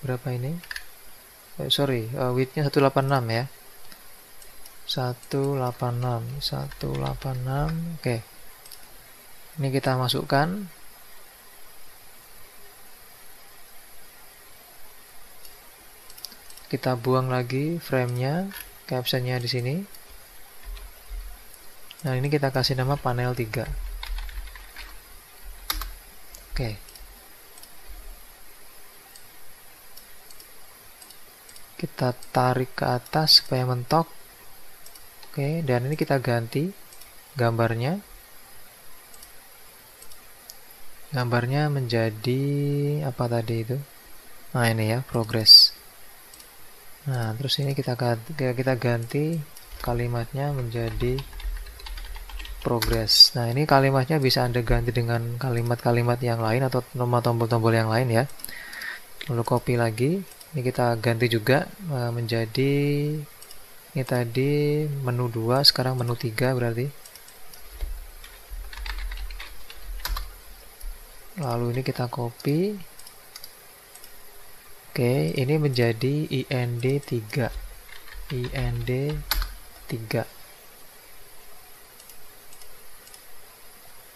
Berapa ini? Width-nya 186 ya. 186. Oke. Ini kita masukkan. Kita buang lagi frame-nya, caption-nya di sini. Nah, ini kita kasih nama panel 3. Oke. Kita tarik ke atas supaya mentok. Oke, dan ini kita ganti gambarnya. Gambarnya menjadi apa tadi itu? Nah, ini ya, progress. Nah, terus ini kita ganti kalimatnya menjadi progress. Nah, ini kalimatnya bisa Anda ganti dengan kalimat-kalimat yang lain atau nomor tombol-tombol yang lain ya. Lalu copy lagi. Ini kita ganti juga menjadi ini tadi menu 2, sekarang menu 3 berarti. Lalu ini kita copy. Oke, ini menjadi IND3. IND3.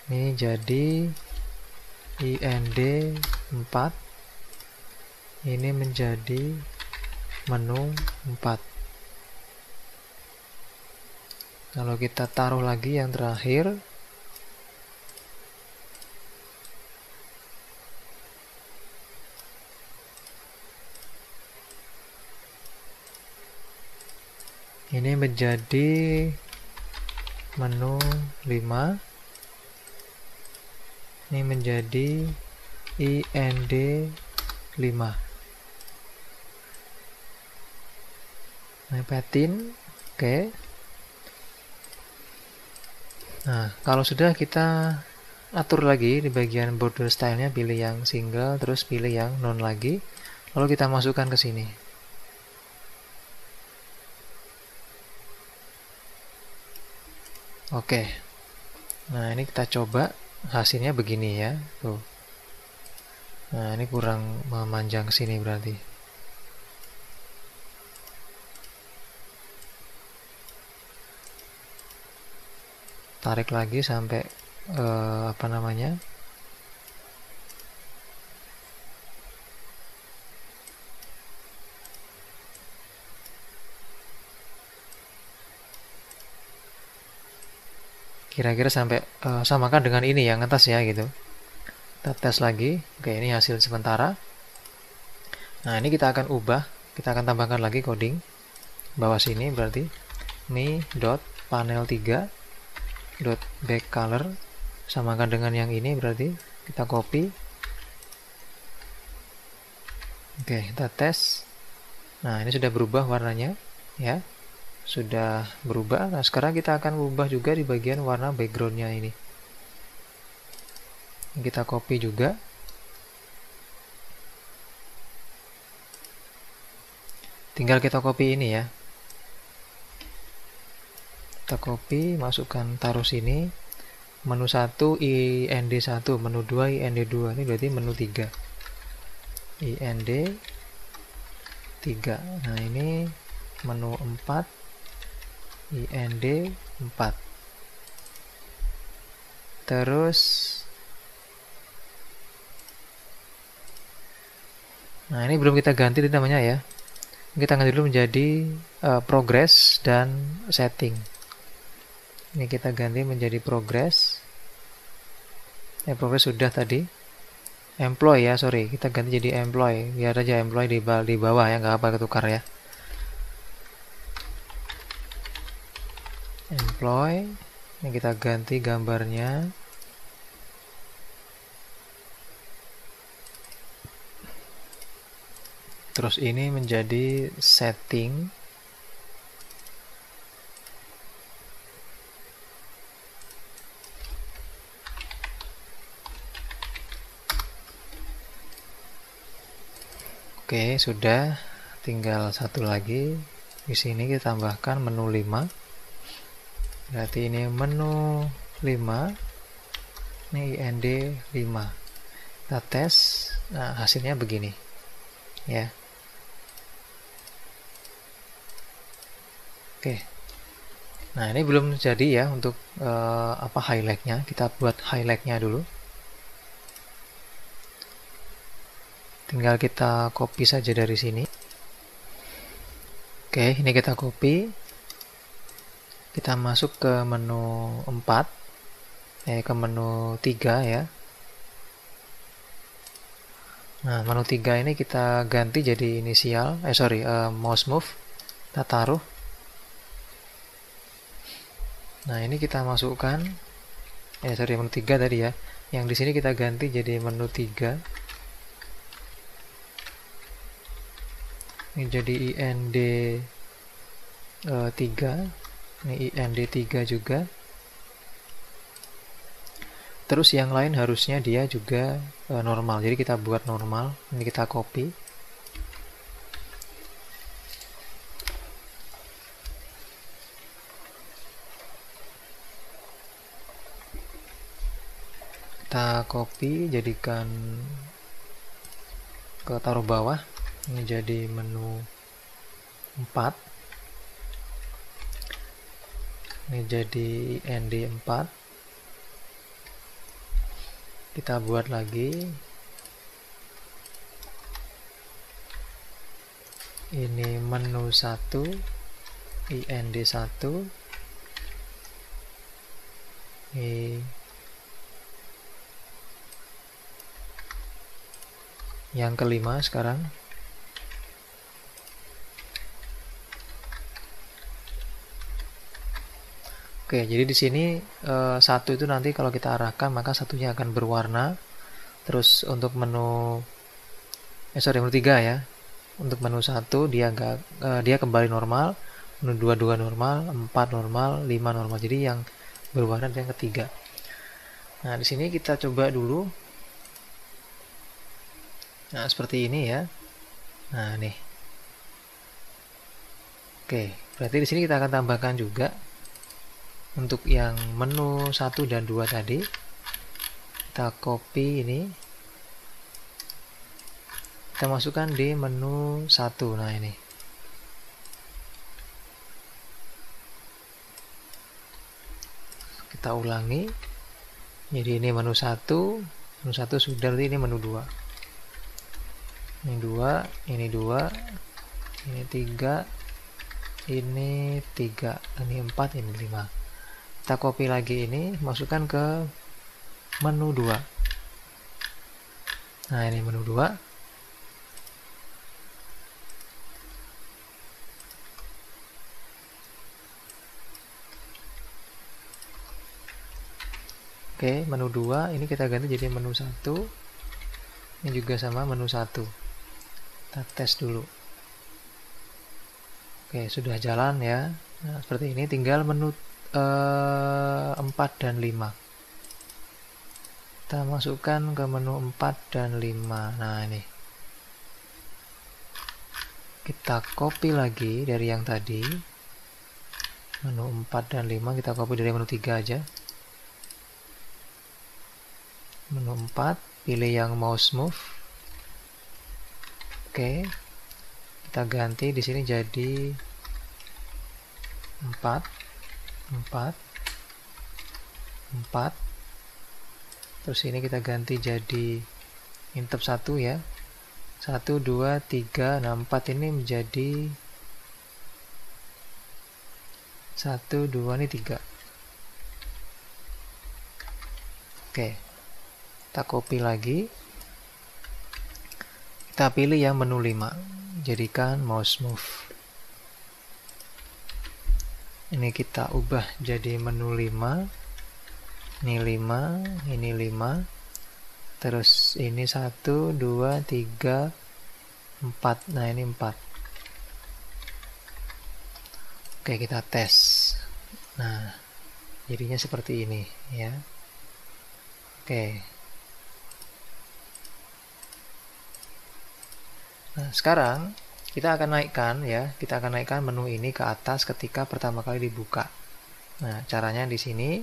Ini jadi IND4. Ini menjadi menu 4. Kalau kita taruh lagi yang terakhir, ini menjadi menu 5. Ini menjadi IND5. Nepetin. Oke. Nah, kalau sudah, kita atur lagi di bagian border style-nya, pilih yang single, terus pilih yang non lagi, lalu kita masukkan ke sini. Oke. Nah, ini kita coba hasilnya begini ya. Tuh. Nah, ini kurang memanjang ke sini berarti. Tarik lagi sampai apa namanya? Kira-kira sampai samakan dengan ini yang atas ya gitu. Kita tes lagi. Oke, ini hasil sementara. Nah, ini kita akan ubah. Kita akan tambahkan lagi coding bawah sini berarti mi dot panel 3 dot back color, samakan dengan yang ini berarti kita copy. Oke, kita tes. Nah, ini sudah berubah warnanya ya. Sudah berubah. Nah, sekarang kita akan ubah juga di bagian warna backgroundnya ini. Kita copy juga. Tinggal kita copy ini ya. Kita copy, masukkan, taruh sini. Menu 1 IND1, menu 2 IND2. Ini berarti menu 3. IND3. Nah, ini menu 4 IND4. Terus nah, ini belum kita ganti namanya ya. Kita ganti dulu menjadi progress dan setting. Ini kita ganti menjadi progress. Progress sudah tadi. Employee ya, sorry, kita ganti jadi employee. Biar aja employee di bawah ya, nggak apa ketukar ya. Employee. Ini kita ganti gambarnya. Terus ini menjadi setting. Oke, sudah. Tinggal satu lagi. Di sini kita tambahkan menu 5. Berarti ini menu 5. Ini IND 5. Kita tes. Nah, hasilnya begini. Ya. Oke. Nah, ini belum jadi ya untuk highlightnya. Kita buat highlightnya dulu. Tinggal kita copy saja dari sini. Oke, ini kita copy. Kita masuk ke menu 4. Ke menu 3 ya. Nah, menu 3 ini kita ganti jadi inisial. Mouse move. Kita taruh. Nah, ini kita masukkan. Menu 3 tadi ya. Yang di sini kita ganti jadi menu 3. Ini jadi IND 3. Ini IND 3 juga. Terus yang lain harusnya dia juga normal. Jadi kita buat normal. Ini kita copy. Kita copy, jadikan ke taruh bawah. Ini jadi menu 4. Ini jadi IND 4. Kita buat lagi. Ini menu 1, IND 1. Ini yang kelima sekarang. Oke, jadi di sini 1 itu nanti kalau kita arahkan maka satunya akan berwarna. Terus untuk menu menu 3 ya. Untuk menu 1 dia kembali normal, menu 2 normal, 4 normal, 5 normal. Jadi yang berwarna yang ketiga. Nah, di sini kita coba dulu. Nah, seperti ini ya. Nah, nih. Oke, berarti di sini kita akan tambahkan juga untuk yang menu 1 dan 2 tadi. Kita copy ini. Kita masukkan di menu 1. Nah, ini. Kita ulangi. Jadi ini menu 1. Menu 1 sudah, berarti ini menu 2. Ini 2, ini 2, ini 3, ini 3, ini 4, ini 5. Kita copy lagi ini, masukkan ke menu 2. Nah, ini menu 2. Oke, menu 2 ini kita ganti jadi menu 1. Ini juga sama menu 1. Kita tes dulu. Oke, sudah jalan ya. Nah, seperti ini. Tinggal menu 4 dan 5. Kita masukkan ke menu 4 dan 5. Nah, ini. Kita copy lagi dari yang tadi. Menu 4 dan 5 kita copy dari menu 3 aja. Menu 4, pilih yang mouse move. Oke. Kita ganti di sini jadi 4. 4. Terus ini kita ganti jadi intep 1 ya. 1, 2, 3. Nah, 4 ini menjadi 1, 2, ini 3. Oke. Kita copy lagi. Kita pilih yang menu 5. Jadikan mouse move. Ini kita ubah jadi menu 5. Ini 5, ini 5. Terus ini 1, 2, 3, 4. Nah, ini 4. Oke, kita tes. Nah, jadinya seperti ini ya. Oke. Nah, sekarang kita akan naikkan menu ini ke atas ketika pertama kali dibuka. Nah, caranya di sini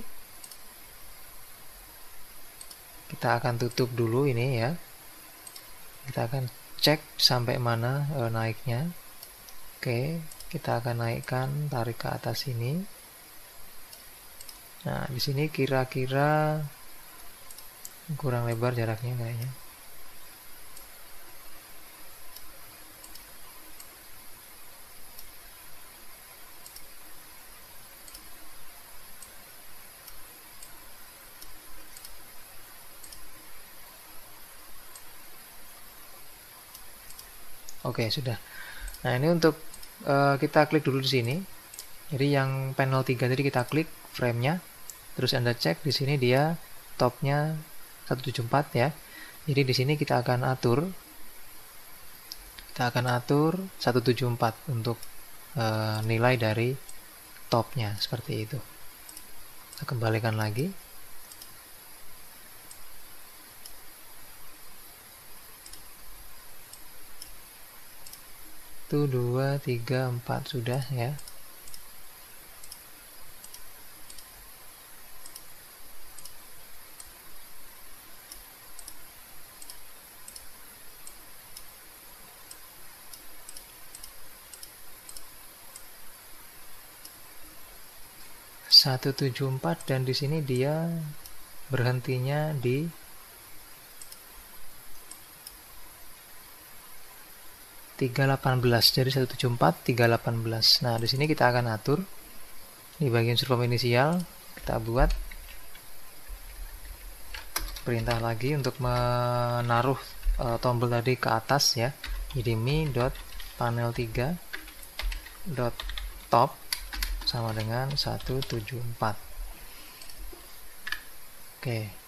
kita akan tutup dulu ini ya. Kita akan cek sampai mana naiknya. Oke, kita akan naikkan, tarik ke atas ini. Nah, di sini kira-kira kurang lebar jaraknya kayaknya. Oke, sudah. Nah, ini untuk kita klik dulu di sini. Jadi yang panel 3 tadi kita klik frame-nya. Terus Anda cek di sini dia top-nya 174 ya. Jadi di sini kita akan atur 174 untuk nilai dari top-nya seperti itu. Kita kembalikan lagi. Itu 2, 3, 4 sudah ya. Satu 174 dan di sini dia berhentinya di 318. Jadi 174 318. Nah, di sini kita akan atur di bagian survei inisial, kita buat perintah lagi untuk menaruh tombol tadi ke atas ya. Jadi mi.panel3.top sama dengan 174. Oke.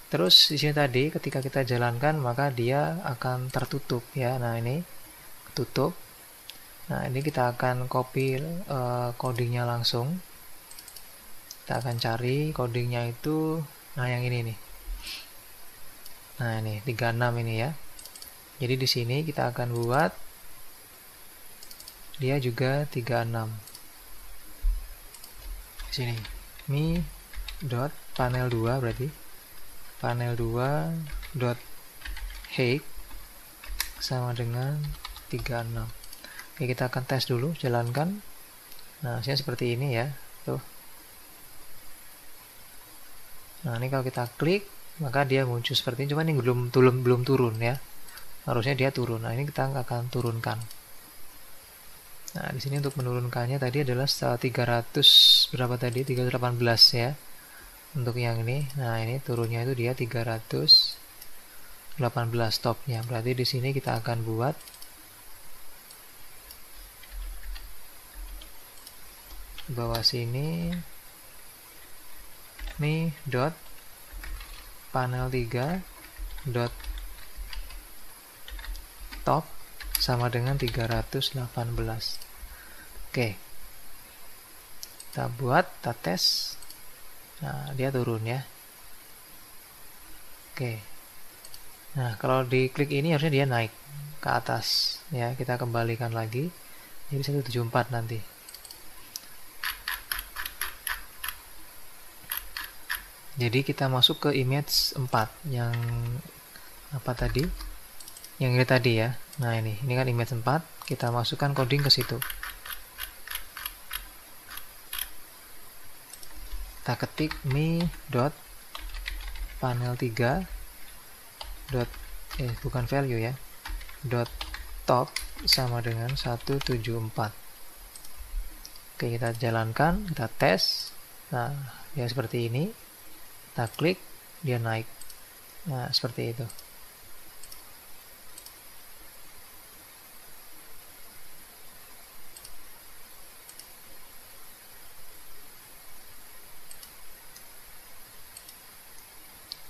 Terus di sini tadi ketika kita jalankan maka dia akan tertutup ya. Nah, ini tutup. Nah, ini kita akan copy codingnya langsung. Kita akan cari codingnya itu, nah yang ini nih. Nah, ini 36 ini ya. Jadi di sini kita akan buat dia juga 36. Di sini mi.panel2 berarti panel2.height sama dengan 36. Oke, kita akan tes dulu, jalankan. Nah, hasilnya seperti ini ya. Tuh. Nah, ini kalau kita klik, maka dia muncul seperti ini. Cuma ini belum turun ya. Harusnya dia turun. Nah, ini kita akan turunkan. Nah, di sini untuk menurunkannya tadi adalah 300 berapa tadi? 318 ya. Untuk yang ini, nah ini turunnya itu dia 318 topnya. Berarti di sini kita akan buat bawah sini mi dot panel 3 dot top sama dengan 318. Oke, kita buat, kita tes. Nah, dia turun ya. Oke. Nah, kalau diklik ini harusnya dia naik ke atas ya. Kita kembalikan lagi. Jadi 174 nanti. Jadi kita masuk ke image 4 yang apa tadi? Yang ini tadi ya. Nah, ini kan image 4, kita masukkan coding ke situ. Kita ketik mi.panel3 bukan value ya, .top sama dengan 174. Oke, kita jalankan, kita tes. Nah, dia seperti ini. Kita klik, dia naik. Nah, seperti itu.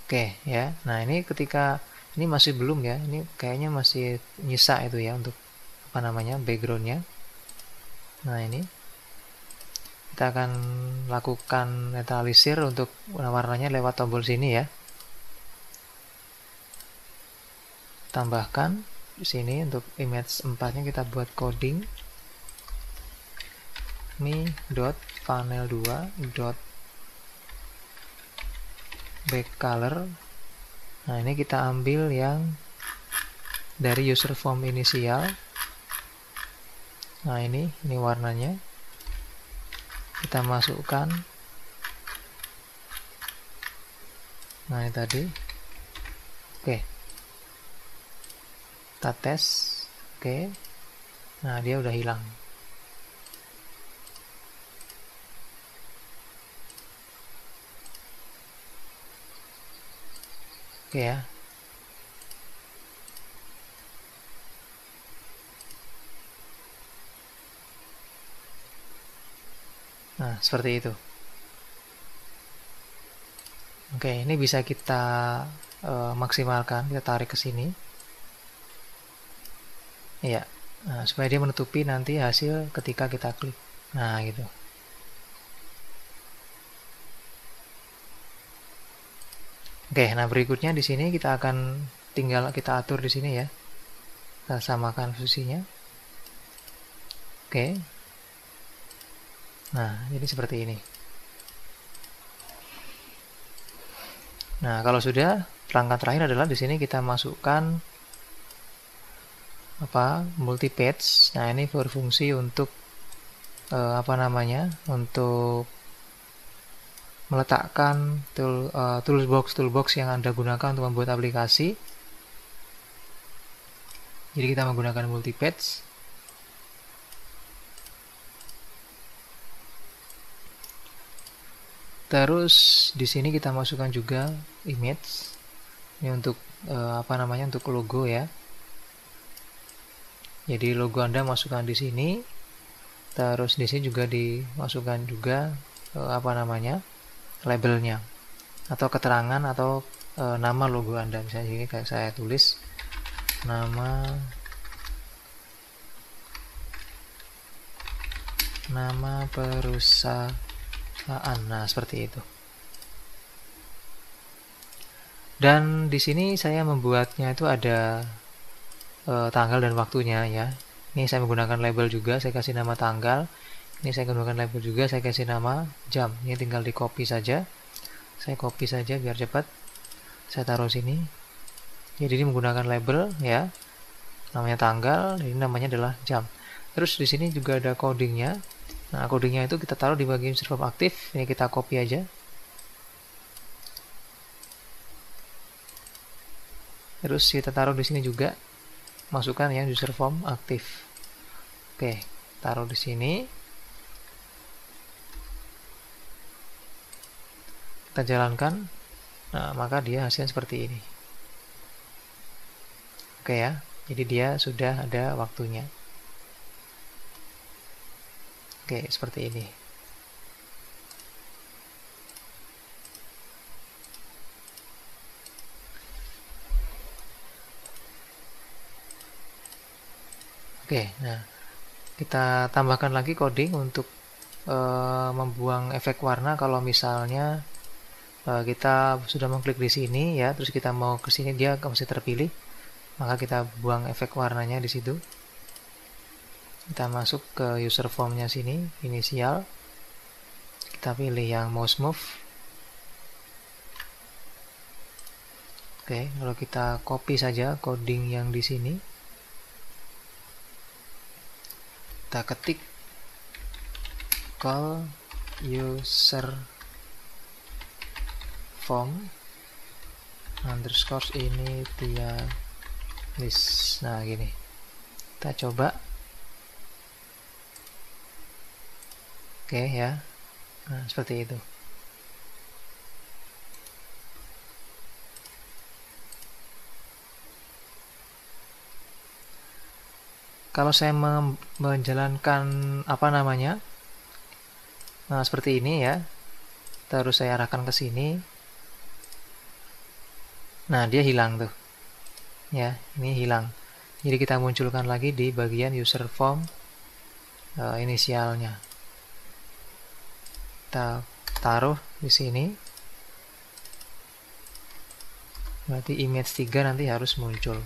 Oke ya, nah ini ketika ini masih belum ya, ini kayaknya masih nyisa itu ya untuk apa namanya backgroundnya. Nah, ini kita akan lakukan netralisir untuk warnanya lewat tombol sini ya. tambahkan di sini untuk image 4-nya kita buat coding mi.panel2.backcolor. Nah, ini kita ambil yang dari user form inisial. Nah, ini warnanya. Kita masukkan. Nah, ini tadi. Oke. Kita tes. Oke. Nah, dia udah hilang. Oke ya. Nah, seperti itu. Oke, ini bisa kita maksimalkan. Kita tarik ke sini. Iya. Nah, supaya dia menutupi nanti hasil ketika kita klik. Nah, gitu. Oke, nah berikutnya di sini kita akan tinggal kita atur di sini ya. Kita samakan posisinya. Oke. Nah, jadi seperti ini. Nah, kalau sudah, langkah terakhir adalah di sini kita masukkan multi page. Nah, ini berfungsi untuk untuk meletakkan toolbox yang Anda gunakan untuk membuat aplikasi. Jadi kita menggunakan multi page. Terus di sini kita masukkan juga image. Ini untuk untuk logo ya. Jadi logo Anda masukkan di sini. Terus di sini juga dimasukkan juga labelnya atau keterangan atau nama logo Anda. Misalnya ini kayak saya tulis nama perusahaan. Nah, seperti itu. Dan di sini saya membuatnya itu ada tanggal dan waktunya ya. Ini saya menggunakan label juga, saya kasih nama tanggal. Ini saya menggunakan label juga, saya kasih nama jam. Ini tinggal di copy saja. Saya copy saja biar cepat. Saya taruh sini. Jadi ini menggunakan label ya. Namanya tanggal, ini namanya adalah jam. Terus di sini juga ada codingnya. Nah, codingnya itu kita taruh di bagian user form aktif. Ini kita copy aja. Terus kita taruh di sini juga. Masukkan yang user form aktif. Oke, taruh di sini. Kita jalankan. Nah, maka dia hasilnya seperti ini. Oke ya. Jadi dia sudah ada waktunya. Oke, seperti ini. Oke, nah kita tambahkan lagi coding untuk membuang efek warna. Kalau misalnya kita sudah mengklik di sini ya, terus kita mau ke sini dia masih terpilih, maka kita buang efek warnanya di situ. Kita masuk ke user formnya sini, inisial. Kita pilih yang mouse move. Oke, kalau kita copy saja coding yang di sini. Kita ketik call user form underscore ini dia list. Nah, gini. Kita coba. Oke ya. Nah, seperti itu. Kalau saya menjalankan nah seperti ini ya, terus saya arahkan ke sini, nah dia hilang tuh ya, ini hilang. Jadi kita munculkan lagi di bagian user form inisialnya. Kita taruh di sini, berarti image 3 nanti harus muncul.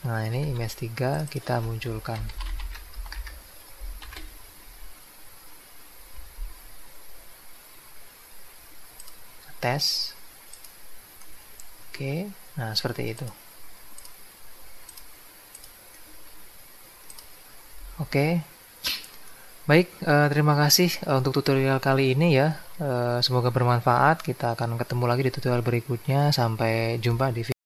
Nah, ini image 3 kita munculkan. Tes. Oke, nah seperti itu. Oke. Baik, terima kasih untuk tutorial kali ini ya. Semoga bermanfaat. Kita akan ketemu lagi di tutorial berikutnya. Sampai jumpa di video